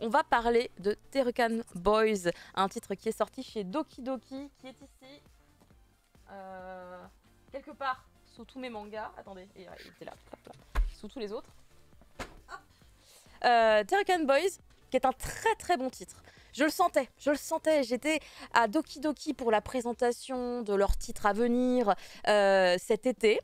on va parler de Terukan Boys, un titre qui est sorti chez Doki Doki, qui est ici, quelque part sous tous mes mangas. Attendez, il était là, hop là, sous tous les autres. Terukan Boys, qui est un très très bon titre. Je le sentais, j'étais à Doki Doki pour la présentation de leurs titres à venir cet été.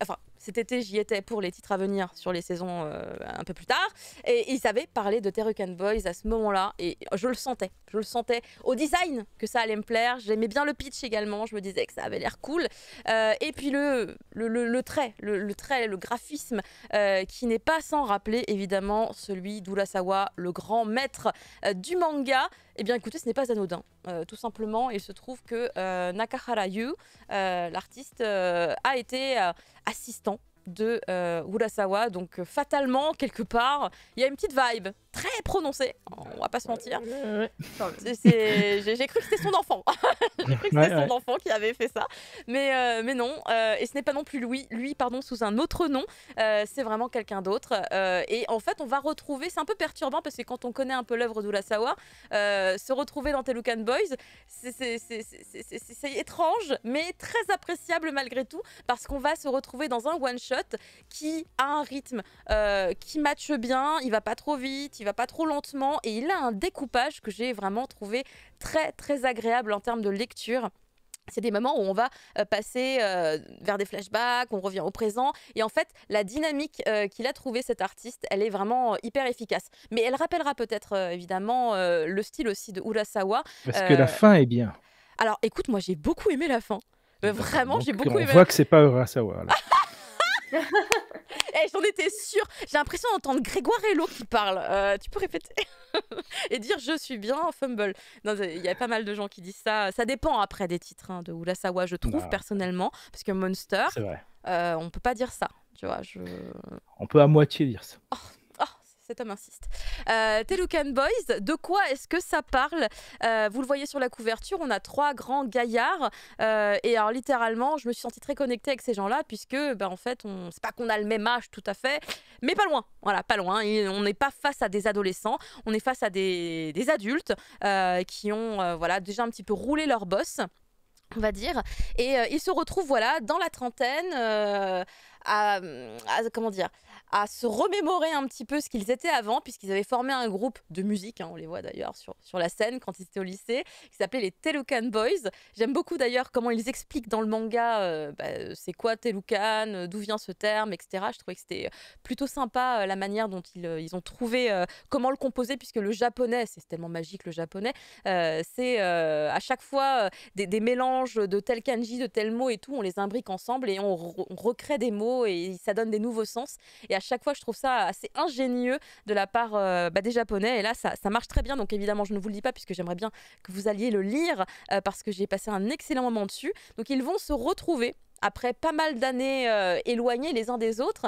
Enfin, cet été, j'y étais pour les titres à venir sur les saisons un peu plus tard. Et ils avaient parlé de Terukan Boys à ce moment-là. Et je le sentais au design que ça allait me plaire. J'aimais bien le pitch également. Je me disais que ça avait l'air cool. Et puis le trait, le graphisme qui n'est pas sans rappeler évidemment celui d'Urasawa, le grand maître du manga. Eh bien écoutez, ce n'est pas anodin. Tout simplement, il se trouve que Nakahara Yu, l'artiste, a été assistant de Urasawa, donc fatalement, quelque part, il y a une petite vibe très prononcée, on va pas se mentir. J'ai cru que c'était son enfant. J'ai cru que c'était son enfant qui avait fait ça. Mais non, et ce n'est pas non plus lui pardon, sous un autre nom, c'est vraiment quelqu'un d'autre. Et en fait, on va retrouver, c'est un peu perturbant parce que quand on connaît un peu l'œuvre d'Urasawa, se retrouver dans Terukan Boys, c'est étrange, mais très appréciable malgré tout, parce qu'on va se retrouver dans un one-shot qui a un rythme qui matche bien, il va pas trop vite, il va pas trop lentement, et il a un découpage que j'ai vraiment trouvé très très agréable en termes de lecture. C'est des moments où on va passer vers des flashbacks, on revient au présent. Et en fait, la dynamique qu'il a trouvée, cet artiste, elle est vraiment hyper efficace. Mais elle rappellera peut-être évidemment le style aussi de Urasawa. Parce que la fin est bien. Alors écoute, moi j'ai beaucoup aimé la fin. Vraiment, j'ai beaucoup aimé. On voit que c'est pas Urasawa, là. J'en étais sûre. J'ai l'impression d'entendre Grégoire Hello qui parle. Tu peux répéter et dire je suis bien Fumble. Il y a pas mal de gens qui disent ça. Ça dépend après des titres de Urasawa, je trouve personnellement, parce que Monster, on peut pas dire ça. Tu vois, on peut à moitié dire ça. Cet homme insiste. Terukan Boys, de quoi est-ce que ça parle? Vous le voyez sur la couverture, on a 3 grands gaillards. Et alors littéralement, je me suis sentie très connectée avec ces gens-là, puisque en fait, c'est pas qu'on a le même âge tout à fait, mais pas loin. Voilà, pas loin. Et on n'est pas face à des adolescents, on est face à des adultes qui ont voilà, déjà un petit peu roulé leur boss, on va dire. Et ils se retrouvent voilà, dans la trentaine comment dire, à se remémorer un petit peu ce qu'ils étaient avant, puisqu'ils avaient formé un groupe de musique, on les voit d'ailleurs sur la scène quand ils étaient au lycée, qui s'appelait les Terukan Boys. J'aime beaucoup d'ailleurs comment ils expliquent dans le manga c'est quoi Terukan, d'où vient ce terme, etc. Je trouvais que c'était plutôt sympa la manière dont ils ont trouvé comment le composer, puisque le japonais, c'est tellement magique le japonais, c'est à chaque fois des mélanges de tel kanji, de tel mot et tout, on les imbrique ensemble et on recrée des mots et ça donne des nouveaux sens. Et à chaque fois, je trouve ça assez ingénieux de la part des Japonais. Et là, ça marche très bien. Donc évidemment, je ne vous le dis pas puisque j'aimerais bien que vous alliez le lire parce que j'ai passé un excellent moment dessus. Donc ils vont se retrouver après pas mal d'années éloignés les uns des autres,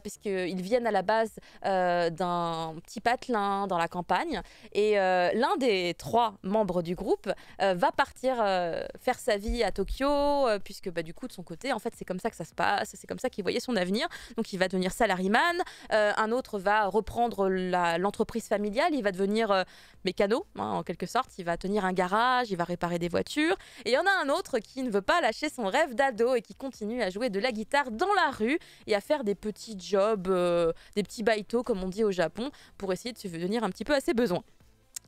puisqu'ils viennent à la base d'un petit patelin dans la campagne. Et l'un des 3 membres du groupe va partir faire sa vie à Tokyo, puisque du coup, de son côté, en fait, c'est comme ça que ça se passe, c'est comme ça qu'il voyait son avenir. Donc, il va devenir salariman. Un autre va reprendre l'entreprise familiale, il va devenir mécano, en quelque sorte. Il va tenir un garage, il va réparer des voitures. Et il y en a un autre qui ne veut pas lâcher son rêve d'ado et qui continue à jouer de la guitare dans la rue et à faire des petits jobs, des petits baito comme on dit au Japon, pour essayer de subvenir un petit peu à ses besoins.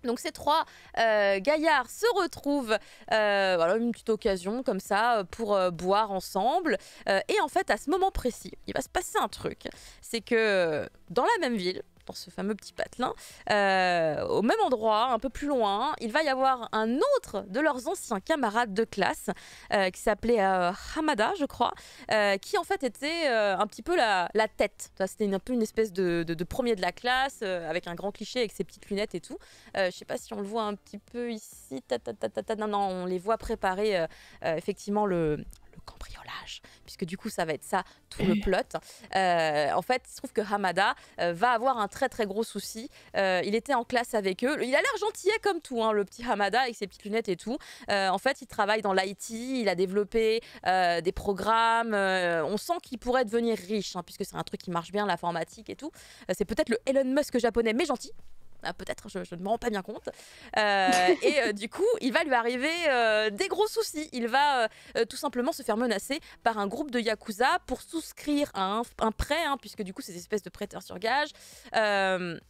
Donc ces 3 gaillards se retrouvent, voilà, une petite occasion comme ça pour boire ensemble. Et en fait, à ce moment précis, il va se passer un truc. C'est que dans la même ville, dans ce fameux petit patelin, au même endroit, un peu plus loin, il va y avoir un autre de leurs anciens camarades de classe qui s'appelait Hamada, je crois, qui en fait était un petit peu la tête. C'était un peu une espèce de premier de la classe, avec un grand cliché, avec ses petites lunettes et tout. Je sais pas si on le voit un petit peu ici. Non, on les voit préparer effectivement le cambriolage, puisque du coup ça va être ça tout le plot. En fait, il se trouve que Hamada va avoir un très très gros souci. Il était en classe avec eux. Il a l'air gentillet comme tout, le petit Hamada avec ses petites lunettes et tout. En fait, il travaille dans l'IT, il a développé des programmes. On sent qu'il pourrait devenir riche, puisque c'est un truc qui marche bien, l'informatique et tout. C'est peut-être le Elon Musk japonais, mais gentil. Peut-être, je ne me rends pas bien compte. Du coup, il va lui arriver des gros soucis. Il va tout simplement se faire menacer par un groupe de Yakuza pour souscrire à un prêt, hein, puisque du coup, c'est des espèces de prêteurs sur gage.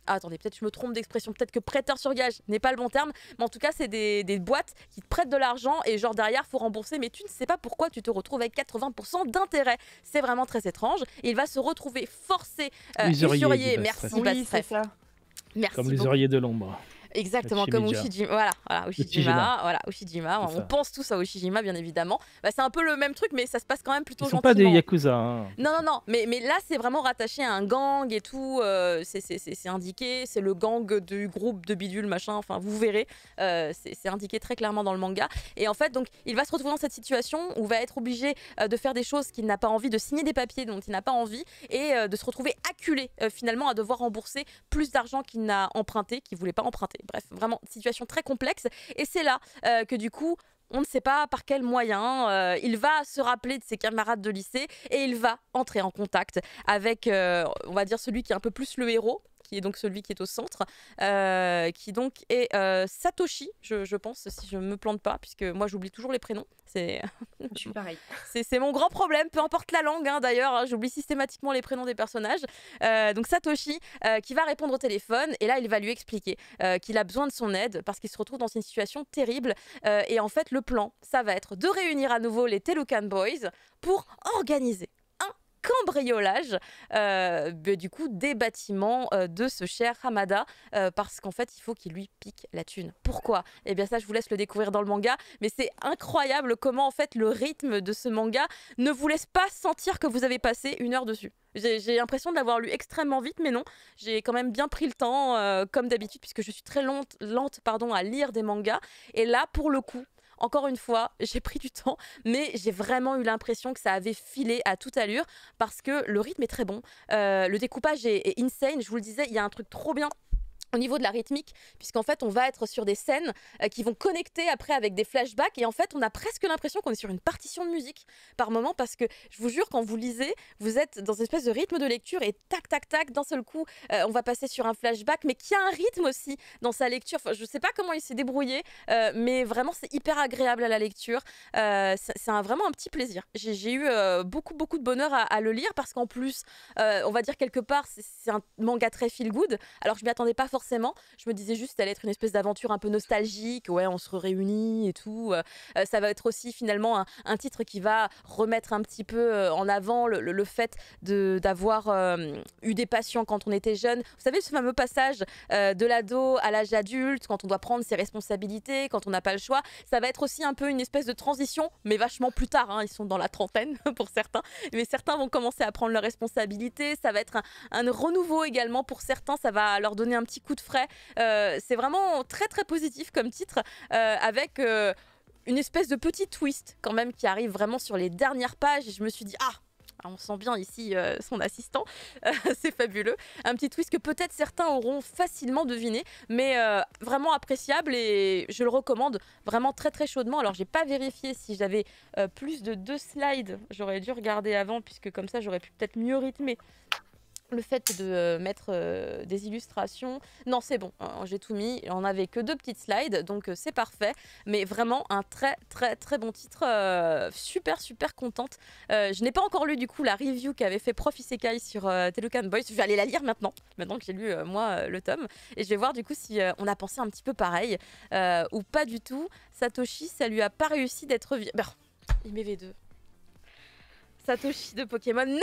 Attendez, peut-être je me trompe d'expression, peut-être que prêteur sur gage n'est pas le bon terme, mais en tout cas, c'est des boîtes qui te prêtent de l'argent et genre derrière, faut rembourser, mais tu ne sais pas pourquoi tu te retrouves avec 80% d'intérêt. C'est vraiment très étrange. Et il va se retrouver forcé, usurier, merci, oui, c'est ça. Merci comme les beaucoup. oreillers de l'ombre. Exactement, comme Ushijima. Ushijima. On pense tous à Ushijima, bien évidemment. C'est un peu le même truc, mais ça se passe quand même plutôt gentiment. Ils sont pas des Yakuza. Hein. Non. Mais là, c'est vraiment rattaché à un gang et tout. C'est indiqué. C'est le gang du groupe de bidule, machin. Enfin, vous verrez. C'est indiqué très clairement dans le manga. Et en fait, donc, il va se retrouver dans cette situation où il va être obligé de faire des choses qu'il n'a pas envie, de signer des papiers dont il n'a pas envie et de se retrouver acculé finalement à devoir rembourser plus d'argent qu'il n'a emprunté, qu'il voulait pas emprunter. Bref, vraiment, situation très complexe. Et c'est là que du coup, on ne sait pas par quel moyen, il va se rappeler de ses camarades de lycée et il va entrer en contact avec, on va dire, celui qui est un peu plus le héros, qui est donc celui qui est au centre, qui donc est Satoshi, je pense, si je ne me plante pas, puisque moi j'oublie toujours les prénoms. Je suis pareil. C'est mon grand problème, peu importe la langue hein, d'ailleurs, hein, j'oublie systématiquement les prénoms des personnages. Donc Satoshi qui va répondre au téléphone et là il va lui expliquer qu'il a besoin de son aide parce qu'il se retrouve dans une situation terrible et en fait le plan ça va être de réunir à nouveau les Telucan Boys pour organiser cambriolage du coup des bâtiments de ce cher Hamada parce qu'en fait il faut qu'il lui pique la thune. Pourquoi? Eh bien ça je vous laisse le découvrir dans le manga, mais c'est incroyable comment en fait le rythme de ce manga ne vous laisse pas sentir que vous avez passé 1 heure dessus. J'ai l'impression de l'avoir lu extrêmement vite, mais non, j'ai quand même bien pris le temps comme d'habitude puisque je suis très lente à lire des mangas et là pour le coup encore une fois, j'ai pris du temps, mais j'ai vraiment eu l'impression que ça avait filé à toute allure parce que le rythme est très bon. Le découpage est insane. Je vous le disais, il y a un truc trop bien au niveau de la rythmique, puisqu'en fait on va être sur des scènes qui vont connecter après avec des flashbacks et en fait on a presque l'impression qu'on est sur une partition de musique par moment parce que je vous jure quand vous lisez vous êtes dans une espèce de rythme de lecture et tac tac tac d'un seul coup on va passer sur un flashback mais qui a un rythme aussi dans sa lecture. Enfin, je sais pas comment il s'est débrouillé mais vraiment c'est hyper agréable à la lecture. C'est vraiment un petit plaisir. J'ai eu beaucoup de bonheur à le lire parce qu'en plus on va dire quelque part c'est un manga très feel good. Alors je m'y attendais pas forcément, je me disais juste que ça allait être une espèce d'aventure un peu nostalgique, ouais on se réunit et tout, ça va être aussi finalement un titre qui va remettre un petit peu en avant le fait d'avoir eu des passions quand on était jeune. Vous savez ce fameux passage de l'ado à l'âge adulte, quand on doit prendre ses responsabilités, quand on n'a pas le choix, ça va être aussi un peu une espèce de transition, mais vachement plus tard, hein. Ils sont dans la trentaine pour certains, mais certains vont commencer à prendre leurs responsabilités, ça va être un renouveau également pour certains, ça va leur donner un petit coup de frais. C'est vraiment très très positif comme titre avec une espèce de petit twist quand même qui arrive vraiment sur les dernières pages et je me suis dit on sent bien ici son assistant, c'est fabuleux. Un petit twist que peut-être certains auront facilement deviné, mais vraiment appréciable et je le recommande vraiment très très chaudement. Alors j'ai pas vérifié si j'avais plus de 2 slides, j'aurais dû regarder avant puisque comme ça j'aurais pu peut-être mieux rythmer le fait de mettre des illustrations. Non c'est bon, j'ai tout mis, on n'avait que 2 petites slides donc c'est parfait, mais vraiment un très très très bon titre, super contente. Je n'ai pas encore lu du coup la review qu'avait fait Prof Isekai sur Telucan Boys, je vais aller la lire maintenant que j'ai lu moi le tome et je vais voir du coup si on a pensé un petit peu pareil ou pas du tout. Satoshi ça lui a pas réussi d'être il met V2 Satoshi de Pokémon.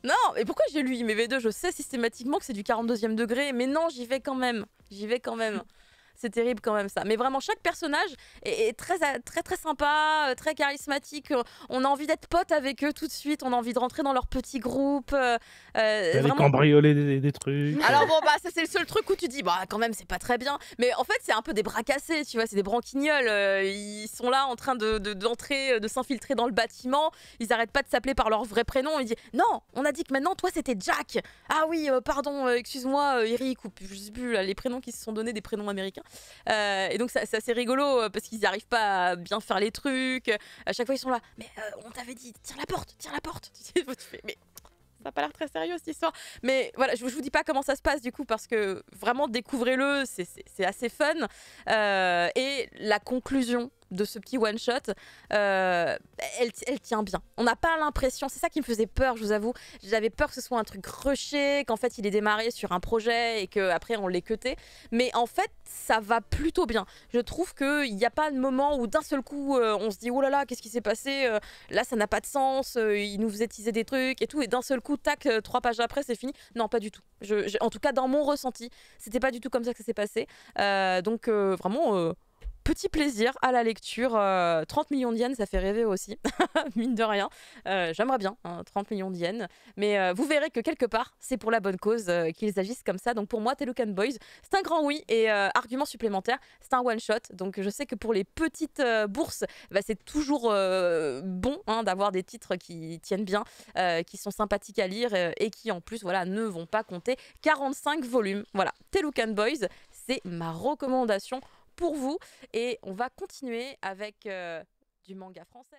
Non, et pourquoi j'ai lu IMV2? Je sais systématiquement que c'est du 42e degré, mais non, j'y vais quand même. C'est terrible quand même ça. Mais vraiment, chaque personnage est très sympa, très charismatique. On a envie d'être potes avec eux tout de suite. On a envie de rentrer dans leur petit groupe. Vraiment... cambrioler des trucs. Alors bon, ça c'est le seul truc où tu dis, quand même, c'est pas très bien. Mais en fait, c'est un peu des bras cassés, tu vois. C'est des branquignoles. Ils sont là en train d'entrer, de s'infiltrer dans le bâtiment. Ils arrêtent pas de s'appeler par leur vrai prénom. Ils disent, non, on a dit que maintenant, toi, c'était Jack. Ah oui, pardon, excuse-moi, Eric, ou je sais plus, là, les prénoms qui se sont donnés, des prénoms américains. Et donc c'est assez rigolo parce qu'ils n'arrivent pas à bien faire les trucs. À chaque fois ils sont là, mais on t'avait dit tire la porte. Tu fais, mais ça a pas l'air très sérieux cette histoire. Mais voilà, je vous dis pas comment ça se passe du coup parce que vraiment découvrez-le, c'est assez fun. Et la conclusion de ce petit one shot, elle tient bien. On n'a pas l'impression, c'est ça qui me faisait peur, je vous avoue. J'avais peur que ce soit un truc rushé, qu'en fait il ait démarré sur un projet et qu'après on l'ait cuté. Mais en fait, ça va plutôt bien. Je trouve qu'il n'y a pas de moment où d'un seul coup on se dit oh là là, qu'est-ce qui s'est passé, là ça n'a pas de sens, il nous faisait teaser des trucs et tout, et d'un seul coup, tac, 3 pages après c'est fini. Non, pas du tout. En tout cas, dans mon ressenti, c'était pas du tout comme ça que ça s'est passé. Donc vraiment. Petit plaisir à la lecture, 30 millions d'yens, ça fait rêver aussi, mine de rien. J'aimerais bien 30 millions d'yens, mais vous verrez que quelque part, c'est pour la bonne cause qu'ils agissent comme ça. Donc pour moi, Telucan Boys, c'est un grand oui, et argument supplémentaire, c'est un one-shot. Donc je sais que pour les petites bourses, bah, c'est toujours bon d'avoir des titres qui tiennent bien, qui sont sympathiques à lire et qui en plus voilà, ne vont pas compter 45 volumes. Voilà, Telucan Boys, c'est ma recommandation pour vous, et on va continuer avec du manga français.